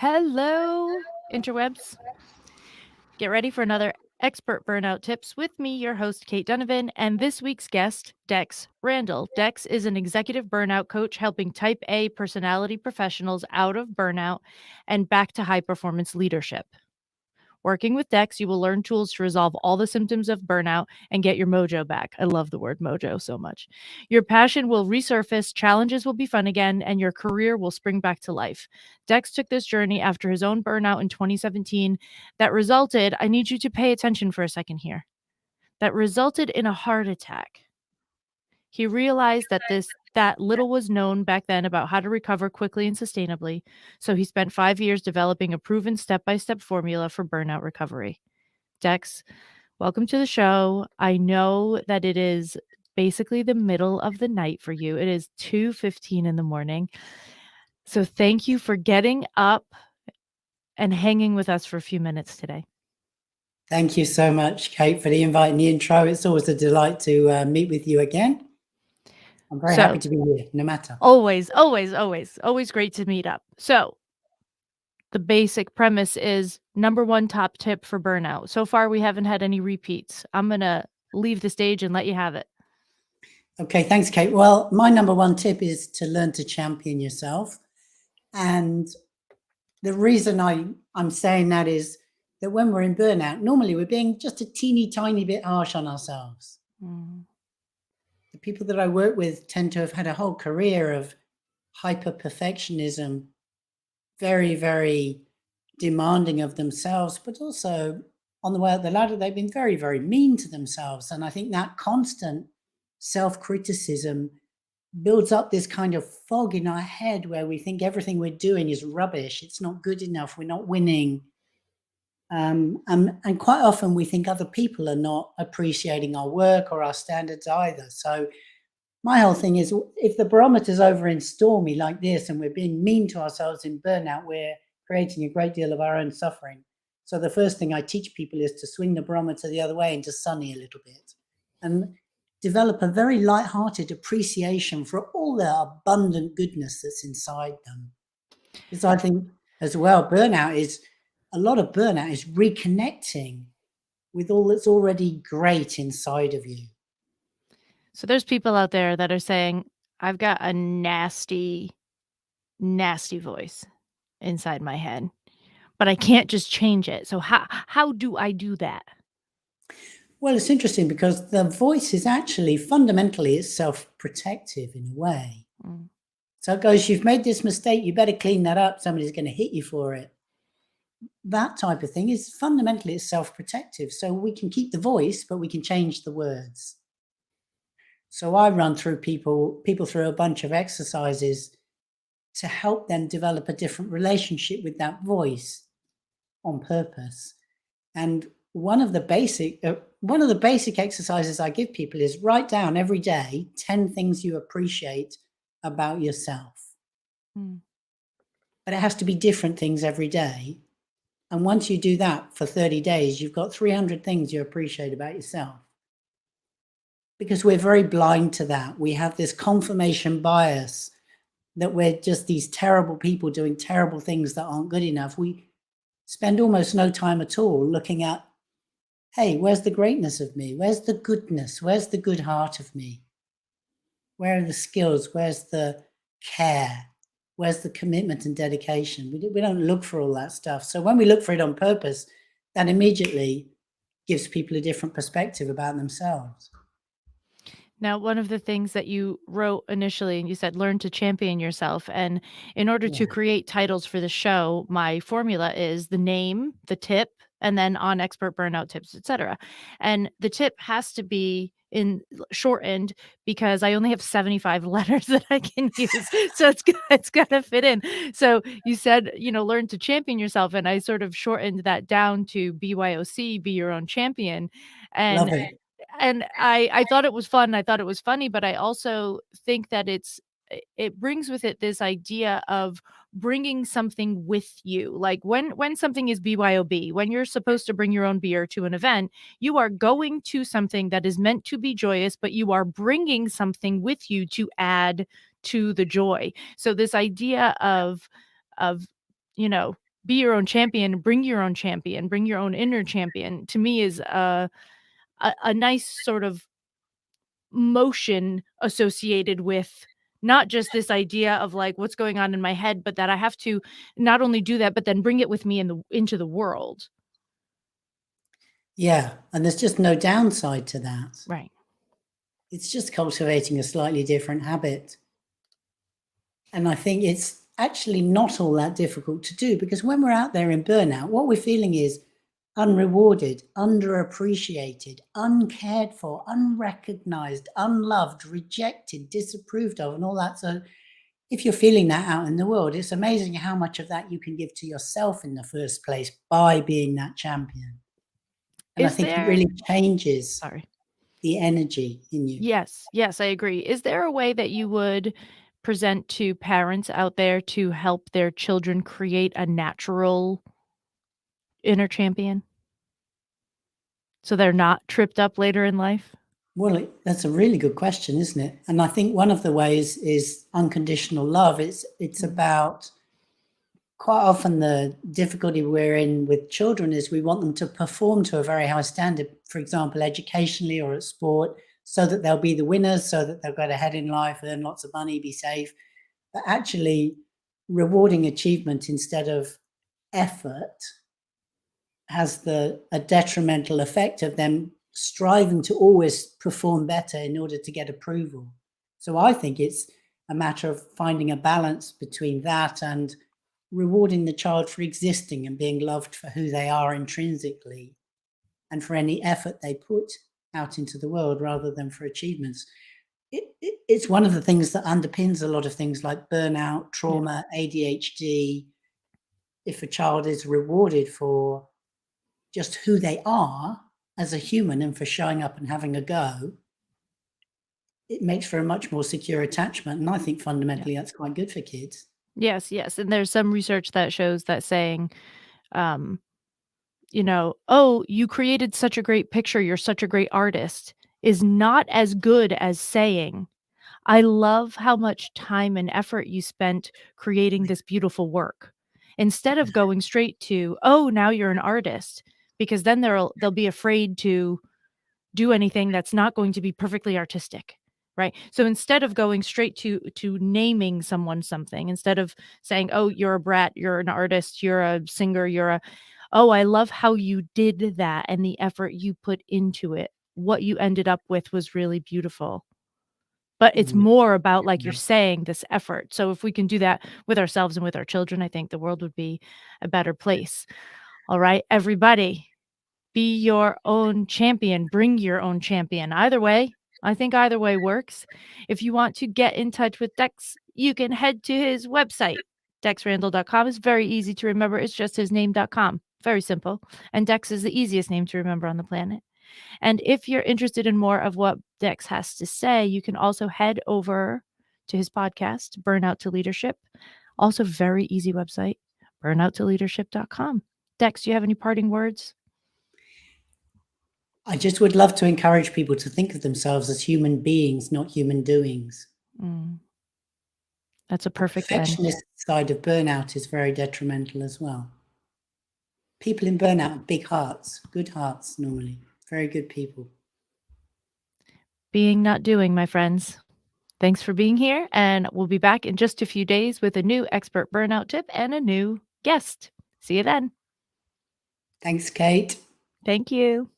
Hello, interwebs. Get ready for another Expert Burnout Tips with me, your host, Cait Donovan, and this week's guest, Dex Randall. Dex is an executive burnout coach helping type A personality professionals out of burnout and back to high performance leadership. Working with Dex, you will learn tools to resolve all the symptoms of burnout and get your mojo back. I love the word mojo so much. Your passion will resurface, challenges will be fun again, and your career will spring back to life. Dex took this journey after his own burnout in 2017 that resulted, I need you to pay attention for a second here, that resulted in a heart attack. He realized that little was known back then about how to recover quickly and sustainably, so he spent 5 years developing a proven step-by-step formula for burnout recovery. Dex, welcome to the show. I know that it is basically the middle of the night for you. It is 2:15 in the morning. So thank you for getting up and hanging with us for a few minutes today. Thank you so much, Cait, for the invite and the intro. It's always a delight to meet with you again. I'm very happy to be here, no matter. Always great to meet up. So the basic premise is number one top tip for burnout. So far, we haven't had any repeats. I'm going to leave the stage and let you have it. Okay, thanks, Cait. Well, my number one tip is to learn to champion yourself. And the reason I'm saying that is that when we're in burnout, normally we're being just a teeny tiny bit harsh on ourselves. The people that I work with tend to have had a whole career of hyper-perfectionism, very, very demanding of themselves, but also on the way up the ladder, they've been very, very mean to themselves. And I think that constant self-criticism builds up this kind of fog in our head where we think everything we're doing is rubbish. It's not good enough. We're not winning. And quite often we think other people are not appreciating our work or our standards either. So my whole thing is, if the barometer's over in stormy like this and we're being mean to ourselves in burnout, we're creating a great deal of our own suffering. So the first thing I teach people is to swing the barometer the other way into sunny a little bit and develop a very light-hearted appreciation for all the abundant goodness that's inside them. Because I think as well, a lot of burnout is reconnecting with all that's already great inside of you. So there's people out there that are saying, I've got a nasty, nasty voice inside my head, but I can't just change it. So how do I do that? Well, it's interesting because the voice is actually fundamentally it's self-protective in a way. So it goes, you've made this mistake, you better clean that up. Somebody's going to hit you for it. That type of thing is fundamentally it's self-protective. So we can keep the voice, but we can change the words. So I run through people through a bunch of exercises to help them develop a different relationship with that voice on purpose. And one of the basic exercises I give people is write down every day 10 things you appreciate about yourself. But it has to be different things every day. And once you do that for 30 days, you've got 300 things you appreciate about yourself. Because we're very blind to that. We have this confirmation bias that we're just these terrible people doing terrible things that aren't good enough. We spend almost no time at all looking at, hey, where's the greatness of me? Where's the goodness? Where's the good heart of me? Where are the skills? Where's the care? Where's the commitment and dedication? We don't look for all that stuff. So when we look for it on purpose, that immediately gives people a different perspective about themselves. Now, one of the things that you wrote initially, and you said, learn to champion yourself. And in order to create titles for the show, my formula is the name, the tip, and then on expert burnout tips, etc. And the tip has to be in shortened because I only have 75 letters that I can use. So it's got to fit in. So you said, learn to champion yourself. And I sort of shortened that down to BYOC, be your own champion. And love it. And I thought it was fun. I thought it was funny, but I also think that it brings with it this idea of bringing something with you. Like when something is BYOB, when you're supposed to bring your own beer to an event, you are going to something that is meant to be joyous, but you are bringing something with you to add to the joy. So this idea of be your own champion, bring your own champion, bring your own inner champion, to me is a nice sort of motion associated with not just this idea of like what's going on in my head, but that I have to not only do that, but then bring it with me into the world. Yeah, and there's just no downside to that. Right. It's just cultivating a slightly different habit. And I think it's actually not all that difficult to do, because when we're out there in burnout, what we're feeling is unrewarded, underappreciated, uncared for, unrecognized, unloved, rejected, disapproved of, and all that. So if you're feeling that out in the world, it's amazing how much of that you can give to yourself in the first place by being that champion. And I think it really changes the energy in you. Yes, I agree. Is there a way that you would present to parents out there to help their children create a natural inner champion so they're not tripped up later in life? Well, that's a really good question, isn't it? And I think one of the ways is unconditional love. It's about, quite often the difficulty we're in with children is we want them to perform to a very high standard, for example, educationally or at sport, so that they'll be the winners, so that they'll go ahead in life, earn lots of money, be safe. But actually rewarding achievement instead of effort has a detrimental effect of them striving to always perform better in order to get approval. So I think it's a matter of finding a balance between that and rewarding the child for existing and being loved for who they are intrinsically and for any effort they put out into the world rather than for achievements. It's one of the things that underpins a lot of things like burnout, trauma, ADHD. If a child is rewarded for just who they are as a human and for showing up and having a go, it makes for a much more secure attachment. And I think fundamentally that's quite good for kids. Yes. And there's some research that shows that saying, oh, you created such a great picture, you're such a great artist, is not as good as saying, I love how much time and effort you spent creating this beautiful work. Instead of going straight to, oh, now you're an artist, because then they'll be afraid to do anything that's not going to be perfectly artistic, right? So instead of going straight to naming someone something, instead of saying, oh, you're a brat, you're an artist, you're a singer, oh, I love how you did that and the effort you put into it. What you ended up with was really beautiful. But it's more about, like you're saying, this effort. So if we can do that with ourselves and with our children, I think the world would be a better place. All right, everybody, be your own champion. Bring your own champion. Either way, I think either way works. If you want to get in touch with Dex, you can head to his website. DexRandall.com is very easy to remember. It's just his name.com. Very simple. And Dex is the easiest name to remember on the planet. And if you're interested in more of what Dex has to say, you can also head over to his podcast, Burnout to Leadership. Also, very easy website, burnouttoleadership.com. Dex, do you have any parting words? I just would love to encourage people to think of themselves as human beings, not human doings. That's a perfect end. The perfectionist side of burnout is very detrimental as well. People in burnout have big hearts, good hearts normally, very good people. Being, not doing, my friends. Thanks for being here, and we'll be back in just a few days with a new expert burnout tip and a new guest. See you then. Thanks, Cait. Thank you.